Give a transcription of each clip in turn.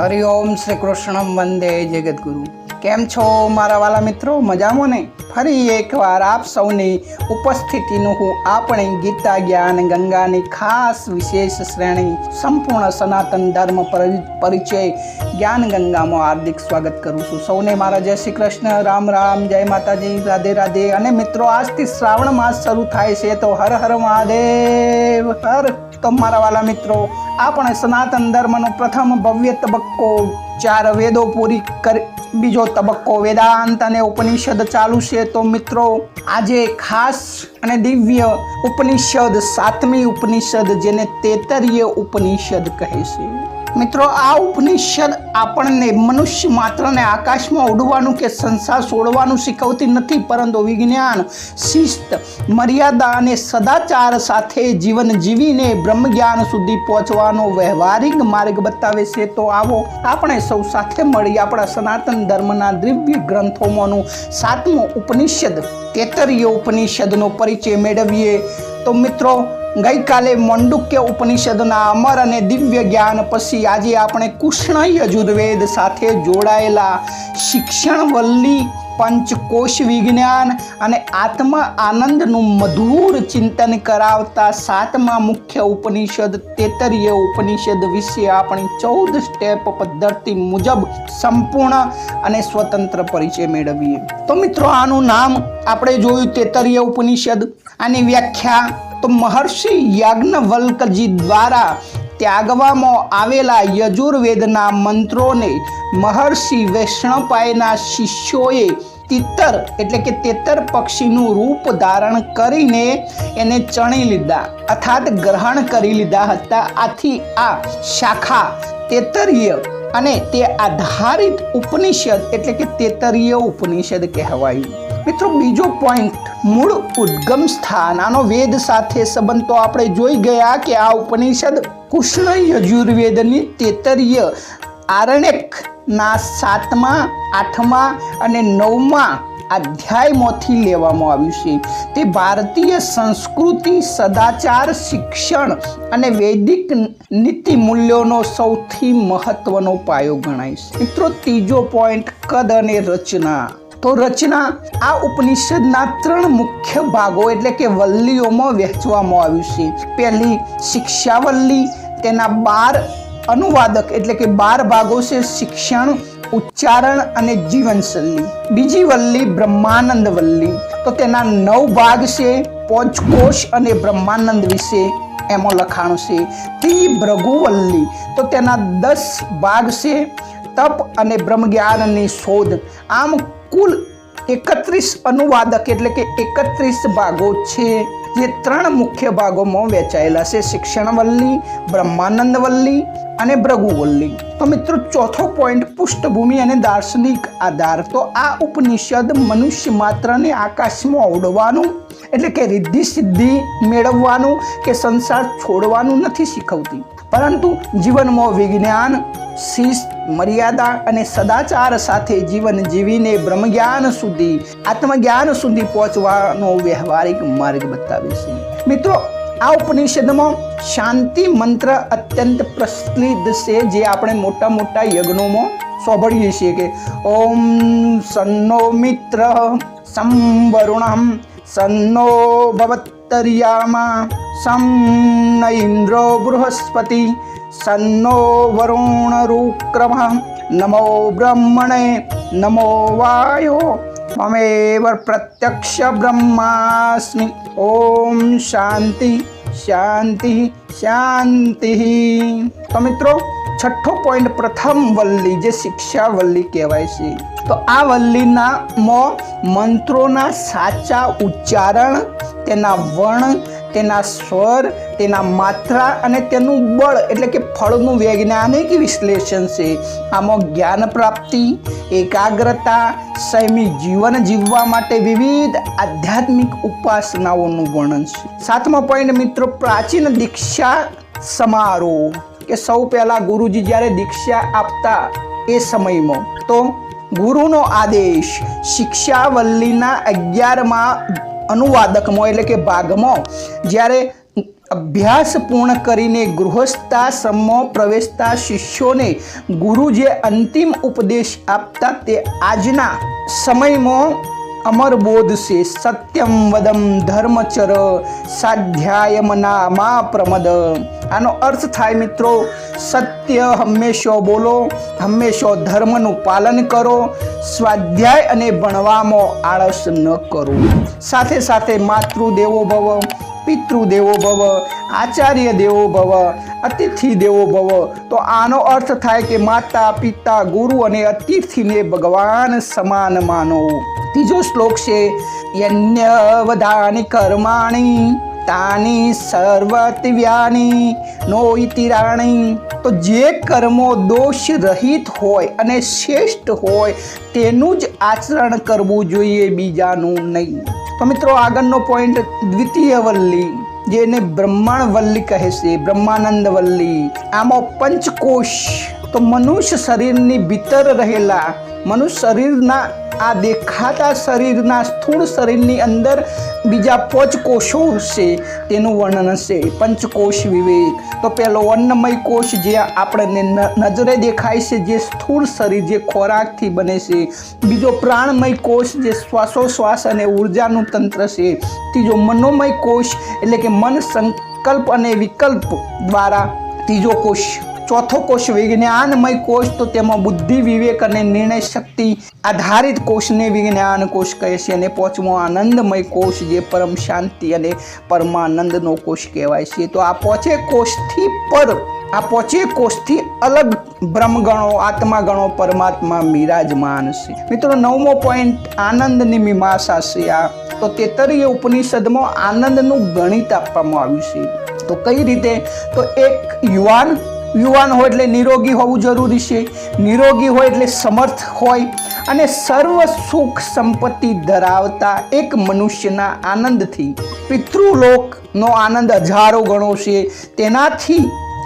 હરિઓમ શ્રી કૃષ્ણમ વંદે જગદગુરુ। કેમ છો મારા વાલા મિત્રો? મજામાં ને? ફરી એકવાર આપ સૌની ઉપસ્થિતિનું હું આપણી ગીતા જ્ઞાન ગંગાની ખાસ વિશેષ શ્રેણી સંપૂર્ણ સનાતન ધર્મ પરિચય જ્ઞાન ગંગામાં હાર્દિક સ્વાગત કરું છું। સૌને મારા જય શ્રી કૃષ્ણ, રામ રામ, જય માતાજી, રાધે રાધે। અને મિત્રો, આજથી શ્રાવણ માસ શરૂ થાય છે, તો હર હર મહાદેવ હર। તો મારા વાલા મિત્રો, આપણે સનાતન ધર્મનો પ્રથમ ભવ્ય તબક્કો 4 વેદો પૂરી કરી, બીજો તબક્કો વેદાંત અને ઉપનિષદ ચાલુ છે। તો મિત્રો, આજે ખાસ અને દિવ્ય ઉપનિષદ 7મી ઉપનિષદ, જેને તૈત્તરીય ઉપનિષદ કહે છે। મિત્રો, આ ઉપનિષદ આપણને મનુષ્ય માત્રને આકાશમાં ઉડવાનું કે સંસાર છોડવાનું શીખવતી નથી, પરંતુ વિજ્ઞાન, શિસ્ત, મર્યાદા અને સદાચાર સાથે જીવન જીવીને બ્રહ્મ જ્ઞાન સુધી પહોંચવાનો વ્યવહારિક માર્ગ બતાવે છે। તો આવો આપણે સૌ સાથે મળી આપણા સનાતન ધર્મના દિવ્ય ગ્રંથોમાંનું 7મું ઉપનિષદ તૈત્તરીય ઉપનિષદનો પરિચય મેળવીએ। તો મિત્રો, ગઈકાલે મંડુક્ય ઉપનિષદના અમર અને દિવ્ય જ્ઞાન પછી આજે આપણે કૃષ્ણ યજુર્વેદ સાથે જોડાયેલા શિક્ષણવલ્લી, પંચકોશ વિજ્ઞાન અને આત્મા આનંદનું મધુર ચિંતન કરાવતા 7મા મુખ્ય ઉપનિષદ તૈત્તરીય ઉપનિષદ વિશે આપણી 14 સ્ટેપ પદ્ધતિ મુજબ સંપૂર્ણ અને સ્વતંત્ર પરિચય મેળવીએ। તો મિત્રો, આનું નામ આપણે જોયું તૈત્તરીય ઉપનિષદ। આની વ્યાખ્યા તો મહર્ષિ યાજ્ઞવલ્કજી દ્વારા ત્યાગવામાં આવેલા યજુર્વેદના મંત્રોને મહર્ષિ વૈષ્ણપાયના શિષ્યોએ તિત્તર એટલે કે તેતર પક્ષીનું રૂપ ધારણ કરીને એને ચણી લીધા અર્થાત ગ્રહણ કરી લીધા હતા। આથી આ શાખા તૈત્તરીય અને તે આધારિત ઉપનિષદ એટલે કે તૈત્તરીય ઉપનિષદ કહેવાયું। મિત્રો, બીજો પોઈન્ટ, મૂળ ઉદ્ગમ સ્થાન, આનો વેદ સાથે સંબંધ તો આપણે જોઈ ગયા કે આ ઉપનિષદ કૃષ્ણ યજુર્વેદની તૈત્તરીય આરણ્યકના 7મા, 8મા અને 9મા અધ્યાયમાંથી લેવામાં આવ્યું છે। તે ભારતીય સંસ્કૃતિ, સદાચાર, શિક્ષણ અને વૈદિક નીતિ મૂલ્યોનો સૌથી મહત્વનો પાયો ગણાય છે। મિત્રો, ત્રીજો પોઈન્ટ, કદ અને રચના। તો રચના આ ઉપનિષદના 3 મુખ્ય ભાગો એટલે કે વલ્લીઓમાં વહેંચવામાં આવ્યું છે। પહેલી શિક્ષાવલ્લી, તેના 12 અનુવાદક એટલે કે 12 ભાગો છે, શિક્ષણ, ઉચ્ચારણ અને જીવનશૈલી। બીજી વલ્લી બ્રહ્માનંદ વલ્લી, તો તેના 9 ભાગ છે, પંચકોશ અને બ્રહ્માનંદ વિશે એમાં લખાણ છે। ત્રીજી ભૃગુવલ્લી, તો તેના 10 ભાગ છે, તપ અને બ્રહ્મ જ્ઞાનની શોધ। આમ કુલ 31 અનુવાદક એટલે કે 31 ભાગો છે, જે 3 મુખ્ય ભાગોમાં વહેંચાયેલા છે, શિક્ષણવલ્લી, બ્રહ્માનંદવલ્લી અને ભૃગુવલ્લી। તો મિત્રો, ચોથો પોઈન્ટ, પૃષ્ઠભૂમિ અને દાર્શનિક આધાર। તો આ ઉપનિષદ મનુષ્ય માત્રને આકાશમાં ઉડવાનું એટલે કે રિદ્ધિ સિદ્ધિ મેળવવાનું કે સંસાર છોડવાનું નથી શીખવતી, પરંતુ જીવનમાં વિજ્ઞાન, શિસ્ત, મર્યાદા અને સદાચાર સાથે જીવન જીવીને બ્રહ્મજ્ઞાન સુધી, આત્મજ્ઞાન સુધી પહોંચવાનો વ્યવહારિક માર્ગ બતાવે છે। મિત્રો, આ ઉપનિષદમાં શાંતિ મંત્ર અત્યંત પ્રચલિત છે, જે આપણે મોટા મોટા યજ્ઞોમાં સાંભળીએ છીએ કે ઓમ સન્નો મિત્ર સમ વરુણમ સન્નો ભવત્તર્યામા સમ ન ઇન્દ્રો બૃહસ્પતિ સન્નો વરુણ રુક્રમ નમો બ્રહ્મણે નમો વાયો મમેવ પ્રત્યક્ષ બ્રહ્માસ્મિ ઓમ શાંતિ શાંતિ શાંતિ। તો મિત્રો, છઠ્ઠો પોઈન્ટ, પ્રથમ વલ્લી, જે શિક્ષાવલ્લી કહેવાય છે। તો આ વલ્લીના મંત્રોના સાચા ઉચ્ચારણ, તેના વર્ણ, તેના સ્વર, તેના માત્રા અને તેનું બળ એટલે કે ફળનું વૈજ્ઞાનિક વિશ્લેષણ છે। આમાં જ્ઞાન પ્રાપ્તિ, એકાગ્રતા, સંયમી જીવન જીવવા માટે વિવિધ આધ્યાત્મિક ઉપાસનાઓનું વર્ણન છે। 7મો પોઈન્ટ મિત્રો, પ્રાચીન દીક્ષા સમારોહ, કે સૌ પહેલા ગુરુજી જ્યારે દીક્ષા આપતા એ સમયમાં તો ગુરુનો આદેશ શિક્ષાવલ્લીના 11મા અનુવાદકમાં એટલે કે ભાગમાં જ્યારે અભ્યાસ પૂર્ણ કરીને ગૃહસ્થાશ્રમમાં પ્રવેશતા શિષ્યોને ગુરુ જે અંતિમ ઉપદેશ આપતા તે આજના સમયમાં અમરબોધ છે. સત્યમ વદમ ધર્મચર સાધ્યાયમના મા પ્રમદ. આનો અર્થ થાય મિત્રો, સત્ય હંમેશા બોલો, હંમેશા ધર્મનું પાલન કરો, સ્વાધ્યાય અને ભણવામાં આળસ ન કરો. સાથે સાથે માતૃદેવો ભવ, પિતૃદેવો ભવ, આચાર્ય દેવો ભવ, અતિથિ દેવો ભવ. તો આનો અર્થ થાય કે માતા, પિતા, ગુરુ અને અતિથિને ભગવાન સમાન માનો. ત્રીજો શ્લોક છે, યજ્ઞવદાની કર્માણી તાની સર્વતિવ્યાની નો ઇતિરાણી. તો જે કર્મો દોષ રહિત હોય અને શ્રેષ્ઠ હોય તેનું જ આચરણ કરવું જોઈએ, બીજાનું નહીં. તો મિત્રો આગળનો પોઈન્ટ દ્વિતીય વલ્લી, જેને બ્રહ્માંડ વલ્લી કહે છે, બ્રહ્માનંદ વલ્લી. આમાં પંચકોશ, તો મનુષ્ય શરીરની ભીતર રહેલા, મનુષ્ય શરીરના આ દેખાતા શરીરના સ્થૂળ શરીરની અંદર બીજા પંચકોશો છે તેનું વર્ણન છે. પંચકોશ વિવેક. તો પહેલો અન્નમય કોષ જે આપણને નજરે દેખાય છે, જે સ્થૂળ શરીર જે ખોરાકથી બને છે. બીજો પ્રાણમય કોષ જે શ્વાસોશ્વાસ અને ઉર્જાનું તંત્ર છે. ત્રીજો મનોમય કોષ એટલે કે મન, સંકલ્પ અને વિકલ્પ દ્વારા ત્રીજો કોષ. ચોથો કોષ વિજ્ઞાનમય કોષ, તો તેમાં બુદ્ધિ, વિવેક અને નિર્ણય શક્તિ આધારિત કોષને વિજ્ઞાન કોષ કહે છે. અને પાંચમો આનંદમય કોષ જે પરમ શાંતિ અને પરમાનંદનો કોષ કહેવાય છે. તો આ પાંચે કોષથી અલગ બ્રહ્મગણો, આત્માગણો, પરમાત્મા બિરાજમાન છે. મિત્રો નવમો પોઈન્ટ આનંદની મીમાંસા છે. આ તો તેતરીય ઉપનિષદમાં આનંદનું ગણિત આપવામાં આવ્યું છે. તો કઈ રીતે? તો એક યુવાન હોય એટલે નિરોગી હોવું જરૂરી છે. નિરોગી હોય એટલે સમર્થ હોય અને સર્વ સુખ સંપત્તિ ધરાવતા એક મનુષ્યના આનંદથી પિતૃલોકનો આનંદ હજારો ગણો છે. તેનાથી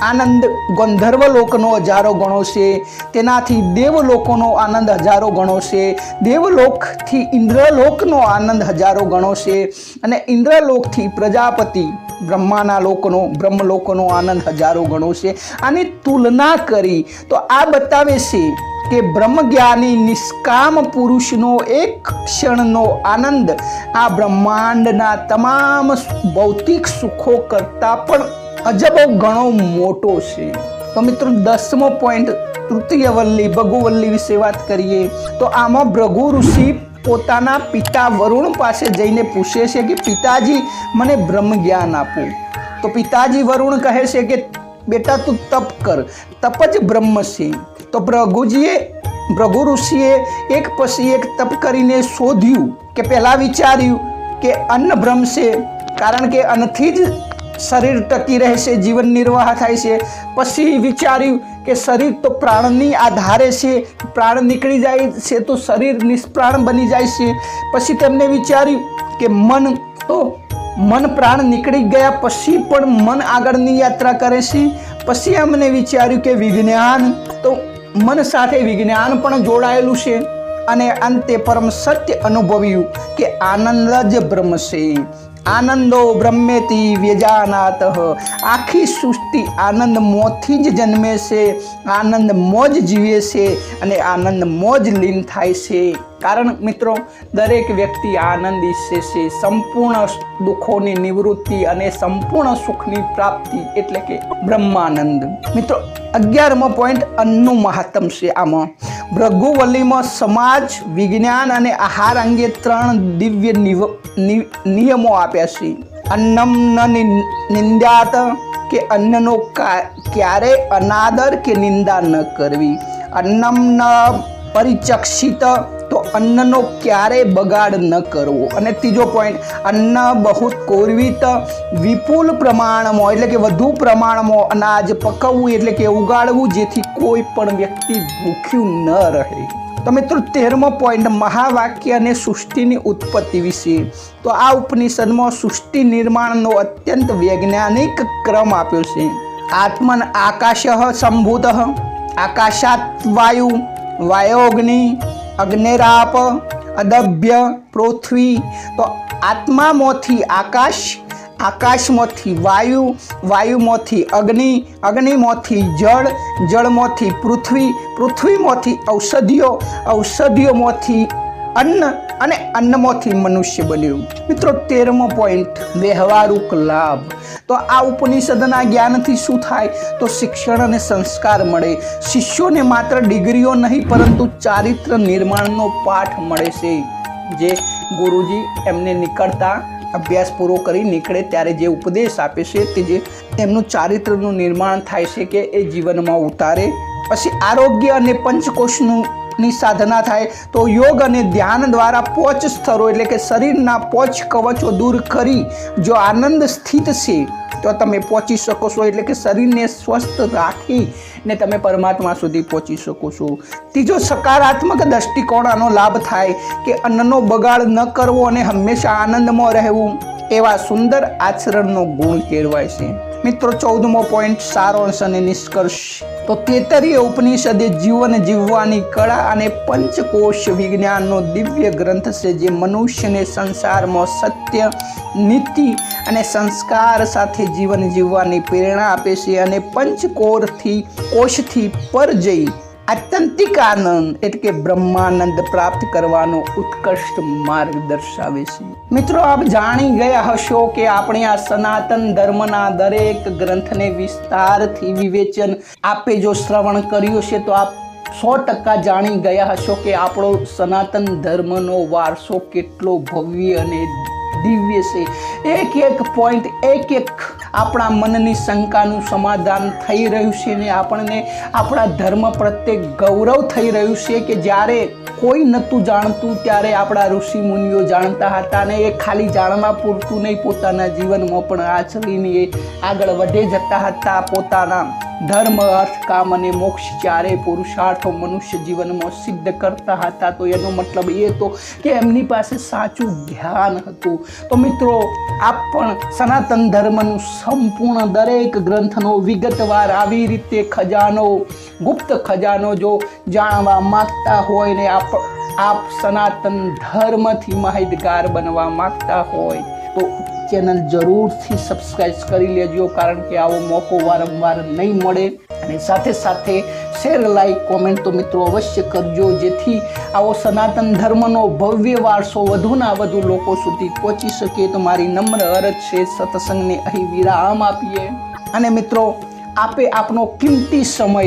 આનંદ ગંધર્વ લોકનો હજારો ગણો છે. તેનાથી દેવલોકોનો આનંદ હજારો ગણો છે. દેવલોકથી ઇન્દ્રલોકનો આનંદ હજારો ગણો છે. અને ઇન્દ્રલોકથી પ્રજાપતિ બ્રહ્માના લોકનો, બ્રહ્મલોકનો આનંદ હજારો ગણો છે. આની તુલના કરી તો આ બતાવે છે કે બ્રહ્મજ્ઞાની નિષ્કામ પુરુષનો એક ક્ષણનો આનંદ આ બ્રહ્માંડના તમામ ભૌતિક સુખો કરતાં પણ અજબ ઘણો મોટો છે. તો મિત્રો 10મો પોઈન્ટ તૃતીય વલ્લી, ભૃગુવલ્લી વિશે વાત કરીએ તો આમાં ભૃગુ ઋષિ પોતાના પિતા વરુણ પાસે જઈને પૂછે છે કે પિતાજી મને બ્રહ્મ જ્ઞાન આપો. તો પિતાજી વરુણ કહે છે કે બેટા તું તપ કર, તપ જ બ્રહ્મ છે. તો ભૃગુ ઋષિએ એક પછી એક તપ કરીને શોધ્યું કે પહેલાં વિચાર્યું કે અન્ન બ્રહ્મ છે, કારણ કે અન્નથી જ શરીર ટકી રહે છે, જીવન નિર્વાહ થાય છે. પછી વિચાર્યું કે શરીર તો પ્રાણની આધારે છે, પ્રાણ નીકળી જાય છે તો શરીર નિષ્પ્રાણ બની જાય છે. પછી તેમને વિચાર્યું કે મન, તો મન પ્રાણ નીકળી ગયા પછી પણ મન આગળની યાત્રા કરે છે. પછી અમને વિચાર્યું કે વિજ્ઞાન, તો મન સાથે વિજ્ઞાન પણ જોડાયેલું છે. અને અંતે પરમ સત્ય અનુભવ્યું કે આનંદ જ બ્રહ્મ છે. આનંદો બ્રહ્મેતી વ્યજાનાત. આખી સૃષ્ટિ આનંદ મોથી જ જન્મે છે, આનંદ મોજ જીવે છે અને આનંદ મોજ લીન થાય છે. કારણ મિત્રો દરેક વ્યક્તિ આનંદી છે. સંપૂર્ણ દુઃખોની નિવૃત્તિ અને સંપૂર્ણ સુખની પ્રાપ્તિ એટલે કે બ્રહ્માનંદ. મિત્રો 11મો પોઈન્ટ અન્નનું મહાત્મ છે. આમાં ભૃગુવલ્લીમાં સમાજ, વિજ્ઞાન અને આહાર અંગે 3 દિવ્ય નિયમો આપ્યા છે. અન્નમ ન નિંદ્યાત, કે અન્નનો ક્યારે અનાદર કે નિંદા ન કરવી. અન્નમ ન પરિચક્ષિત, તો અન્નનો ક્યારે બગાડ ન કરવો. અને ત્રીજો પોઈન્ટ અન્ન બહુ કોરવીત, વિપુલ પ્રમાણમાં એટલે કે વધુ પ્રમાણમાં અનાજ પકવવું એટલે કે ઉગાડવું, જેથી કોઈ પણ વ્યક્તિ ભૂખ્યું ન રહે. તો મિત્રો 13મો પોઈન્ટ મહાવાક્ય અને સૃષ્ટિની ઉત્પત્તિ વિશે. તો આ ઉપનિષદમાં સૃષ્ટિ નિર્માણનો અત્યંત વૈજ્ઞાનિક ક્રમ આપ્યો છે. આત્મન આકાશ સંભૂત, આકાશાત વાયુ, વાયોગ્નિ, અગ્નિરાપ, અદભ્ય પૃથ્વી. તો આત્મામાંથી આકાશ, આકાશમાંથી વાયુ, વાયુમાંથી અગ્નિ, અગ્નિમાંથી જળ, જળમાંથી પૃથ્વી, પૃથ્વીમાંથી ઔષધિઓ, ઔષધિઓમાંથી અન્ન અને અન્નમાંથી મનુષ્ય બન્યું. મિત્રો 13મો પોઈન્ટ, વ્યવહારુક લાભ. તો આ ઉપનિષદના જ્ઞાનથી શું થાય? તો શિક્ષણ અને સંસ્કાર મળે. શિષ્યોને માત્ર ડિગ્રીઓ નહીં પરંતુ ચારિત્ર નિર્માણનો પાઠ મળે છે. જે ગુરુજી એમને નીકળતા અભ્યાસ પૂરો કરી નીકળે ત્યારે જે ઉપદેશ આપે છે તે જે એમનું ચારિત્રનું નિર્માણ થાય છે કે એ જીવનમાં ઉતારે. પછી આરોગ્ય અને પંચકોશનું ની સાધના થાય. તો યોગ અને ધ્યાન દ્વારા પોચ સ્તરો એટલે કે શરીરના પોચ કવચો દૂર કરી જો આનંદ સ્થિત છે તો તમે પહોંચી શકો છો. એટલે કે શરીરને સ્વસ્થ રાખી ને તમે પરમાત્મા સુધી પહોંચી શકો છો. ત્રીજો, સકારાત્મક દ્રષ્ટિકોણ આનો લાભ થાય કે અન્નનો બગાડ ન કરવો અને હંમેશા આનંદમાં રહેવું એવા સુંદર આચરણનો ગુણ કેળવાય છે. મિત્રો 14મો પોઈન્ટ, સારાંશ અને નિષ્કર્ષ. તો તૈત્તરીય ઉપનિષદ જીવન જીવવાની કળા અને પંચકોશ વિજ્ઞાનનો દિવ્ય ગ્રંથ છે જે મનુષ્યને સંસારમાં સત્ય, નીતિ અને સંસ્કાર સાથે જીવન જીવવાની પ્રેરણા આપે છે અને કોશથી પર જઈ આત્યંતિક આનંદ એટલે કે બ્રહ્માનંદ પ્રાપ્ત કરવાનો ઉત્કૃષ્ટ માર્ગ દર્શાવે છે. મિત્રો આપ જાણી ગયા હશો કે આપણે આ સનાતન ધર્મના દરેક ગ્રંથને વિસ્તારથી વિવેચન આપે જો શ્રવણ કર્યું છે તો આપ 100% જાણી ગયા હશો કે આપણો સનાતન ધર્મનો વારસો કેટલો ભવ્ય અને દિવ્ય છે. એક એક પોઈન્ટ, એક એક આપણા મનની શંકાનું સમાધાન થઈ રહ્યું છે ને આપણને આપણા ધર્મ પ્રત્યે ગૌરવ થઈ રહ્યું છે કે જ્યારે કોઈ નહોતું જાણતું ત્યારે આપણા ઋષિ મુનિઓ જાણતા હતા ને એ ખાલી જાણવા પૂરતું નહીં, પોતાના જીવનમાં પણ આચરીને એ આગળ વધે જતા હતા. પોતાના ધર્મ, અર્થ, કામ અને મોક્ષ ચારે પુરુષાર્થો મનુષ્ય જીવનમાં સિદ્ધ કરતા હતા. તો એનો મતલબ એ તો કે એમની પાસે સાચું જ્ઞાન હતું. તો મિત્રો આપ પણ સનાતન ધર્મનું સંપૂર્ણ દરેક ગ્રંથનો વિગતવાર આવી રીતે ખજાનો, ગુપ્ત ખજાનો જો જાણવા માંગતા હોય ને આપ સનાતન ધર્મથી માહિતગાર બનવા માંગતા હોય તો ચેનલ જરૂરથી સબસ્ક્રાઇબ કરી લેજો, કારણ કે આવો મોકો વારંવાર નહીં મળે. અને સાથે સાથે શેર, લાઈક, કોમેન્ટ તો મિત્રો અવશ્ય કરજો જેથી આવો સનાતન ધર્મનો ભવ્ય વારસો વધુના વધુ લોકો સુધી પહોંચી શકે. તો મારી નમ્ર અરજ છે સત્સંગને અહીં વિરામ આપીએ. અને મિત્રો આપે આપનો કિંમતી સમય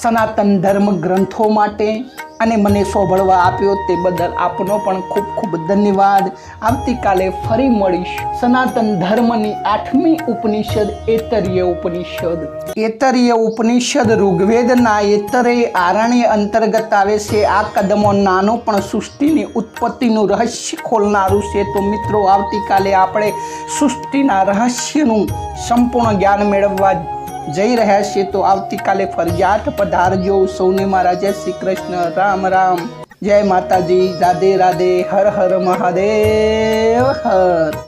સનાતન ધર્મ ગ્રંથો માટે અને મને સાંભળવા આપ્યો તે બદલ આપનો પણ ખૂબ ખૂબ ધન્યવાદ. આવતીકાલે ફરી મળીશ સનાતન ધર્મની 8મી ઉપનિષદ એતરીય ઉપનિષદ. એતરીય ઉપનિષદ ઋગ્વેદના એતરેય આરણ્ય અંતર્ગત આવે છે. આ કદમો નાનો પણ સૃષ્ટિની ઉત્પત્તિનું રહસ્ય ખોલનારું છે. તો મિત્રો આવતીકાલે આપણે સૃષ્ટિના રહસ્યનું સંપૂર્ણ જ્ઞાન મેળવવા જઈ રહ્યા છીએ. તો આવતીકાલે ફરજિયાત પધારજો. સૌને મારા જય શ્રી કૃષ્ણ, રામ રામ, જય માતાજી, રાધે રાધે, હર હર મહાદેવ હર.